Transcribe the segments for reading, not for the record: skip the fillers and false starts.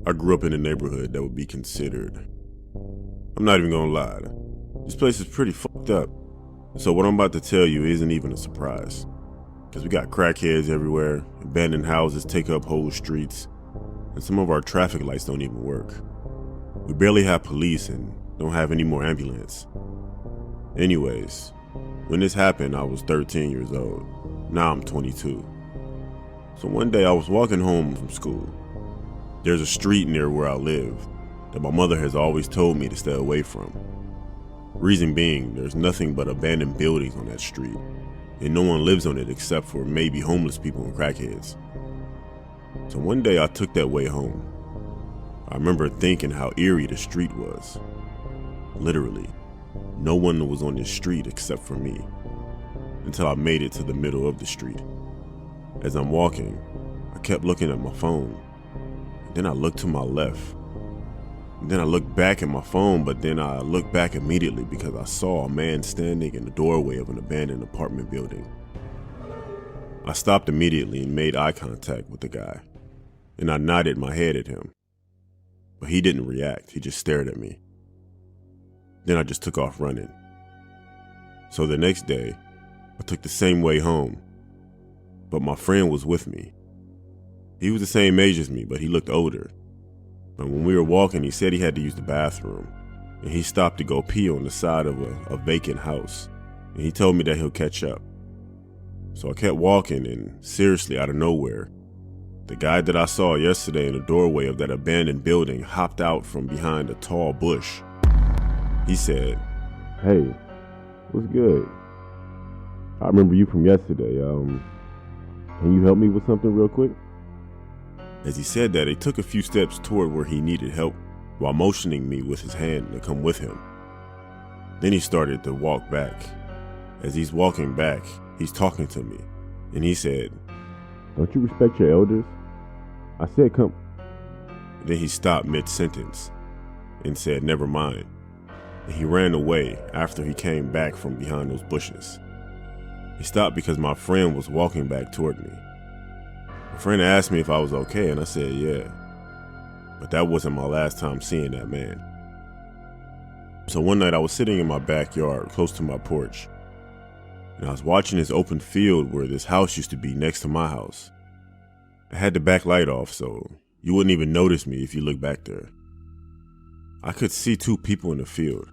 I grew up in a neighborhood that would be considered, I'm not even gonna lie, this place is pretty fucked up. So what I'm about to tell you isn't even a surprise. Because we got crackheads everywhere, abandoned houses take up whole streets, and some of our traffic lights don't even work. We barely have police and don't have any more ambulance. Anyways, when this happened, I was 13 years old. Now I'm 22. So one day I was walking home from school. There's a street near where I live that my mother has always told me to stay away from. Reason being, there's nothing but abandoned buildings on that street, and no one lives on it except for maybe homeless people and crackheads. So one day I took that way home. I remember thinking how eerie the street was. Literally, no one was on this street except for me, until I made it to the middle of the street. As I'm walking, I kept looking at my phone. Then I looked to my left. Then I looked back at my phone, but then I looked back immediately because I saw a man standing in the doorway of an abandoned apartment building. I stopped immediately and made eye contact with the guy, and I nodded my head at him. But he didn't react, he just stared at me. Then I just took off running. So the next day, I took the same way home, but my friend was with me. He was the same age as me, but he looked older. But when we were walking, he said he had to use the bathroom, and he stopped to go pee on the side of a vacant house, and he told me that he'll catch up. So I kept walking, and seriously, out of nowhere, the guy that I saw yesterday in the doorway of that abandoned building hopped out from behind a tall bush. He said, "Hey, what's good? I remember you from yesterday. Can you help me with something real quick?" As he said that, he took a few steps toward where he needed help while motioning me with his hand to come with him. Then he started to walk back. As he's walking back, he's talking to me, and he said, "Don't you respect your elders?" I said, "Come." Then he stopped mid-sentence and said, "Never mind." And he ran away after he came back from behind those bushes. He stopped because my friend was walking back toward me. My friend asked me if I was okay, and I said yeah. But that wasn't my last time seeing that man. So one night I was sitting in my backyard close to my porch, and I was watching this open field where this house used to be next to my house. I had the back light off, so you wouldn't even notice me if you look back there. I could see two people in the field.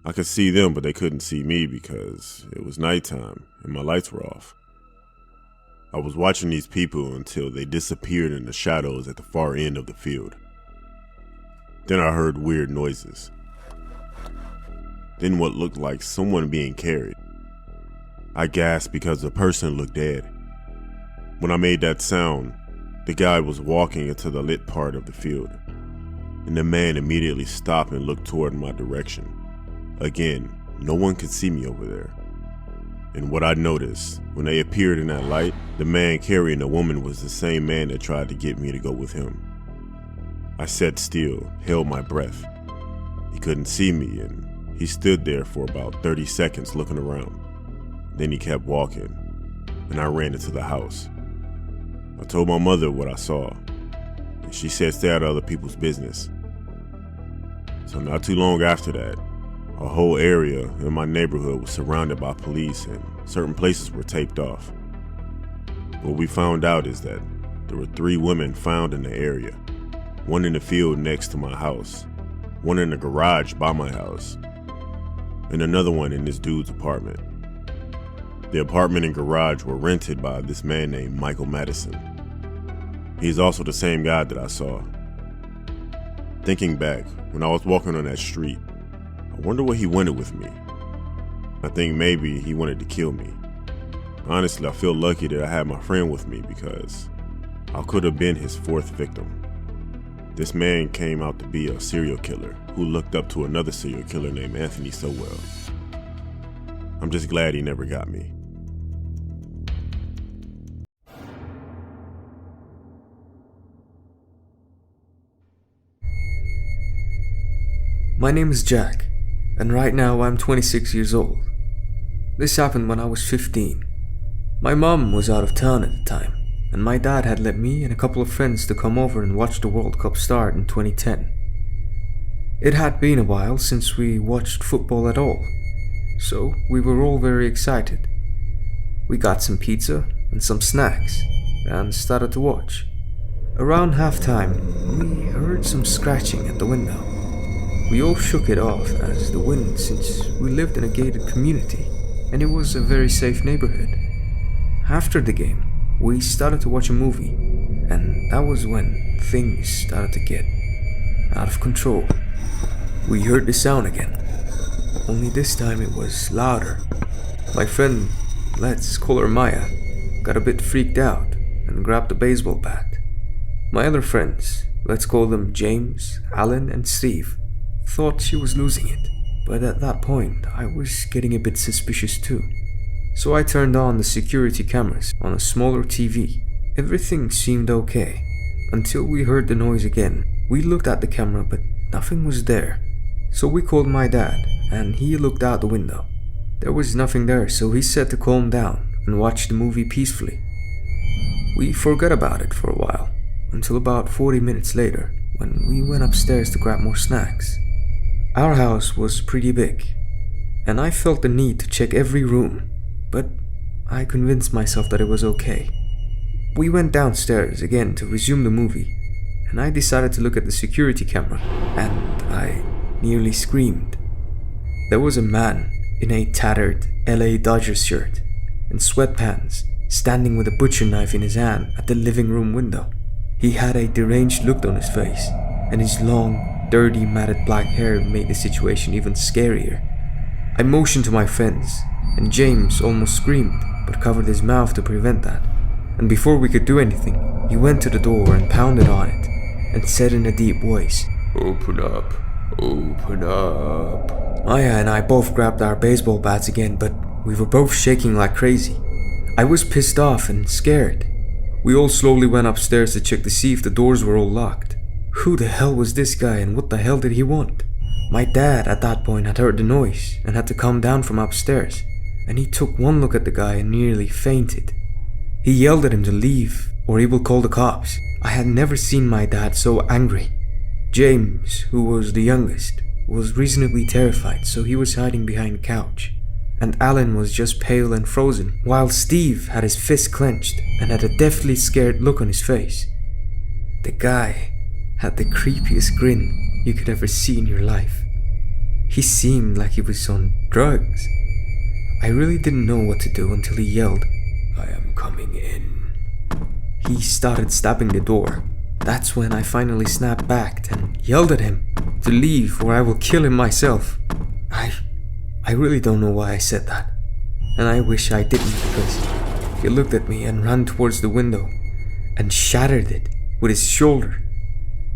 I could see them, but they couldn't see me because it was nighttime and my lights were off. I was watching these people until they disappeared in the shadows at the far end of the field. Then I heard weird noises. Then what looked like someone being carried. I gasped because the person looked dead. When I made that sound, the guy was walking into the lit part of the field, and the man immediately stopped and looked toward my direction. Again, no one could see me over there. And what I noticed, when they appeared in that light, the man carrying the woman was the same man that tried to get me to go with him. I sat still, held my breath. He couldn't see me, and he stood there for about 30 seconds looking around. Then he kept walking, and I ran into the house. I told my mother what I saw, and she said stay out of other people's business. So not too long after that, a whole area in my neighborhood was surrounded by police and certain places were taped off. What we found out is that there were 3 women found in the area, one in the field next to my house, one in the garage by my house, and another one in this dude's apartment. The apartment and garage were rented by this man named Michael Madison. He's also the same guy that I saw. Thinking back, when I was walking on that street, I wonder what he wanted with me. I think maybe he wanted to kill me. Honestly, I feel lucky that I had my friend with me because I could have been his 4th victim. This man came out to be a serial killer who looked up to another serial killer named Anthony Sowell. I'm just glad he never got me. My name is Jack, and right now I'm 26 years old. This happened when I was 15. My mom was out of town at the time, and my dad had let me and a couple of friends to come over and watch the World Cup start in 2010. It had been a while since we watched football at all, so we were all very excited. We got some pizza and some snacks and started to watch. Around halftime, we heard some scratching at the window. We all shook it off as the wind, since we lived in a gated community and it was a very safe neighborhood. After the game, we started to watch a movie, and that was when things started to get out of control. We heard the sound again, only this time it was louder. My friend, let's call her Maya, got a bit freaked out and grabbed a baseball bat. My other friends, let's call them James, Alan, and Steve, thought she was losing it, but at that point I was getting a bit suspicious too. So I turned on the security cameras on a smaller TV. Everything seemed okay, until we heard the noise again. We looked at the camera, but nothing was there. So we called my dad, and he looked out the window. There was nothing there, so he said to calm down and watch the movie peacefully. We forgot about it for a while, until about 40 minutes later, when we went upstairs to grab more snacks. Our house was pretty big, and I felt the need to check every room, but I convinced myself that it was okay. We went downstairs again to resume the movie, and I decided to look at the security camera, and I nearly screamed. There was a man in a tattered LA Dodgers shirt and sweatpants standing with a butcher knife in his hand at the living room window. He had a deranged look on his face, and his long, dirty, matted black hair made the situation even scarier. I motioned to my friends, and James almost screamed, but covered his mouth to prevent that. And before we could do anything, he went to the door and pounded on it, and said in a deep voice, "Open up, open up." Maya and I both grabbed our baseball bats again, but we were both shaking like crazy. I was pissed off and scared. We all slowly went upstairs to check to see if the doors were all locked. Who the hell was this guy, and what the hell did he want? My dad at that point had heard the noise and had to come down from upstairs, and he took one look at the guy and nearly fainted. He yelled at him to leave or he will call the cops. I had never seen my dad so angry. James, who was the youngest, was reasonably terrified, so he was hiding behind the couch. And Alan was just pale and frozen, while Steve had his fist clenched and had a deathly scared look on his face. The guy had the creepiest grin you could ever see in your life. He seemed like he was on drugs. I really didn't know what to do until he yelled, "I am coming in." He started stabbing the door. That's when I finally snapped back and yelled at him to leave or I will kill him myself. I really don't know why I said that, and I wish I didn't, because he looked at me and ran towards the window and shattered it with his shoulder.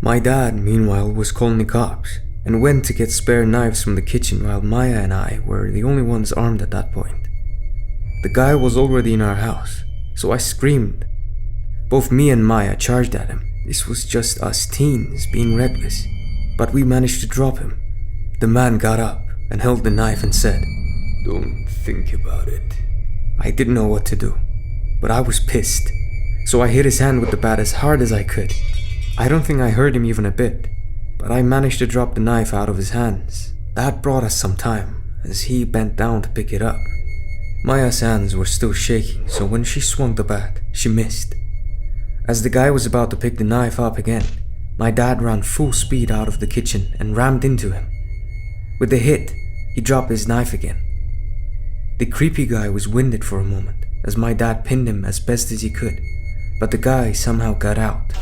My dad, meanwhile, was calling the cops and went to get spare knives from the kitchen, while Maya and I were the only ones armed at that point. The guy was already in our house, so I screamed. Both me and Maya charged at him. This was just us teens being reckless, but we managed to drop him. The man got up and held the knife and said, "Don't think about it." I didn't know what to do, but I was pissed, so I hit his hand with the bat as hard as I could. I don't think I hurt him even a bit, but I managed to drop the knife out of his hands. That brought us some time, as he bent down to pick it up. Maya's hands were still shaking, so when she swung the bat, she missed. As the guy was about to pick the knife up again, my dad ran full speed out of the kitchen and rammed into him. With the hit, he dropped his knife again. The creepy guy was winded for a moment, as my dad pinned him as best as he could, but the guy somehow got out.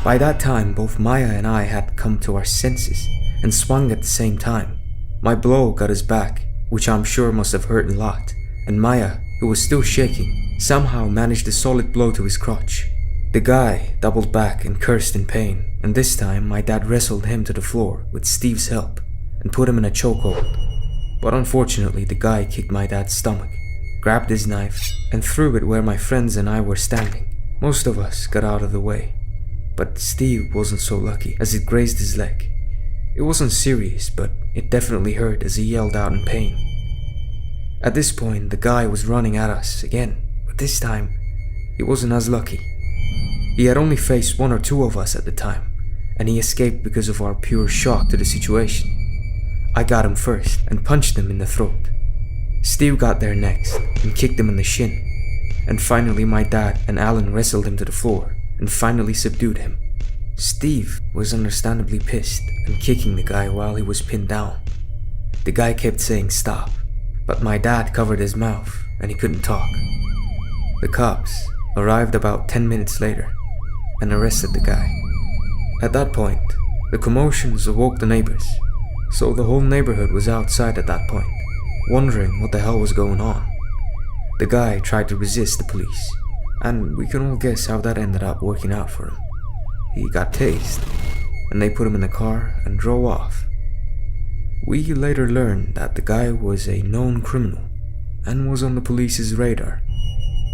By that time, both Maya and I had come to our senses and swung at the same time. My blow got his back, which I'm sure must have hurt a lot, and Maya, who was still shaking, somehow managed a solid blow to his crotch. The guy doubled back and cursed in pain, and this time my dad wrestled him to the floor with Steve's help and put him in a chokehold. But unfortunately, the guy kicked my dad's stomach, grabbed his knife, and threw it where my friends and I were standing. Most of us got out of the way, but Steve wasn't so lucky, as it grazed his leg. It wasn't serious, but it definitely hurt as he yelled out in pain. At this point, the guy was running at us again, but this time, he wasn't as lucky. He had only faced one or two of us at the time, and he escaped because of our pure shock to the situation. I got him first and punched him in the throat. Steve got there next and kicked him in the shin. And finally my dad and Alan wrestled him to the floor and finally subdued him. Steve was understandably pissed and kicking the guy while he was pinned down. The guy kept saying stop, but my dad covered his mouth and he couldn't talk. The cops arrived about 10 minutes later and arrested the guy. At that point, the commotions awoke the neighbors, so the whole neighborhood was outside at that point, wondering what the hell was going on. The guy tried to resist the police, and we can all guess how that ended up working out for him. He got tased, and they put him in the car and drove off. We later learned that the guy was a known criminal and was on the police's radar.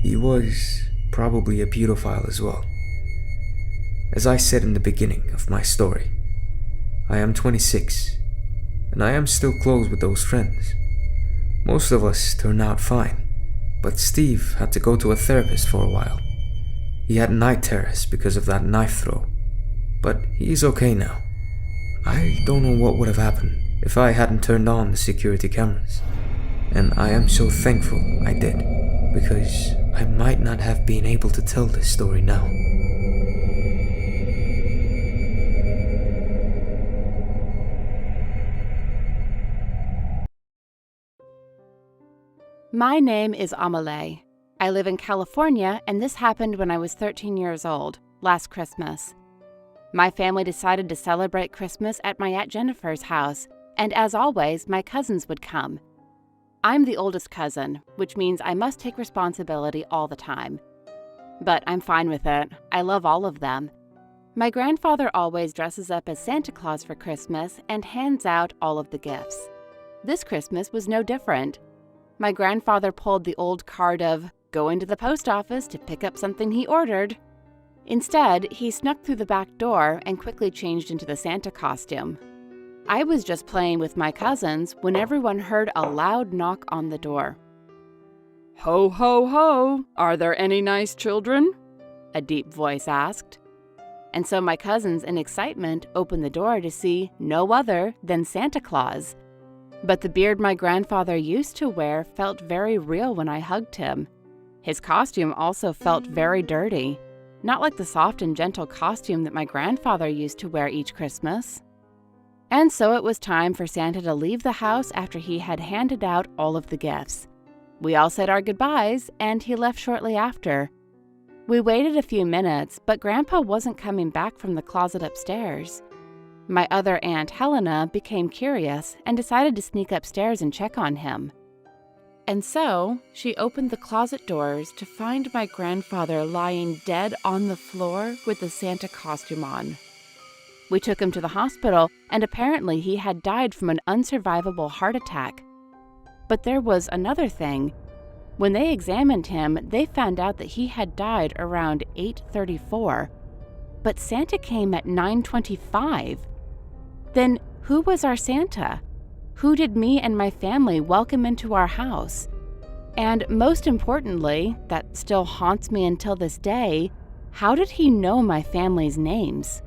He was probably a pedophile as well. As I said in the beginning of my story, I am 26, and I am still close with those friends. Most of us turned out fine, but Steve had to go to a therapist for a while. He had night terrors because of that knife throw, but he's okay now. I don't know what would have happened if I hadn't turned on the security cameras, and I am so thankful I did, because I might not have been able to tell this story now. My name is Amelie. I live in California, and this happened when I was 13 years old, last Christmas. My family decided to celebrate Christmas at my Aunt Jennifer's house, and as always, my cousins would come. I'm the oldest cousin, which means I must take responsibility all the time. But I'm fine with it. I love all of them. My grandfather always dresses up as Santa Claus for Christmas and hands out all of the gifts. This Christmas was no different. My grandfather pulled the old card of going to the post office to pick up something he ordered. Instead, he snuck through the back door and quickly changed into the Santa costume. I was just playing with my cousins when everyone heard a loud knock on the door. "Ho, ho, ho! Are there any nice children?" a deep voice asked. And so my cousins, in excitement, opened the door to see no other than Santa Claus. But the beard my grandfather used to wear felt very real when I hugged him. His costume also felt very dirty, not like the soft and gentle costume that my grandfather used to wear each Christmas. And so it was time for Santa to leave the house after he had handed out all of the gifts. We all said our goodbyes, and he left shortly after. We waited a few minutes, but Grandpa wasn't coming back from the closet upstairs. My other aunt, Helena, became curious and decided to sneak upstairs and check on him. And so, she opened the closet doors to find my grandfather lying dead on the floor with the Santa costume on. We took him to the hospital, and apparently he had died from an unsurvivable heart attack. But there was another thing. When they examined him, they found out that he had died around 8:34, but Santa came at 9:25. Then who was our Santa? Who did me and my family welcome into our house? And most importantly, that still haunts me until this day, how did he know my family's names?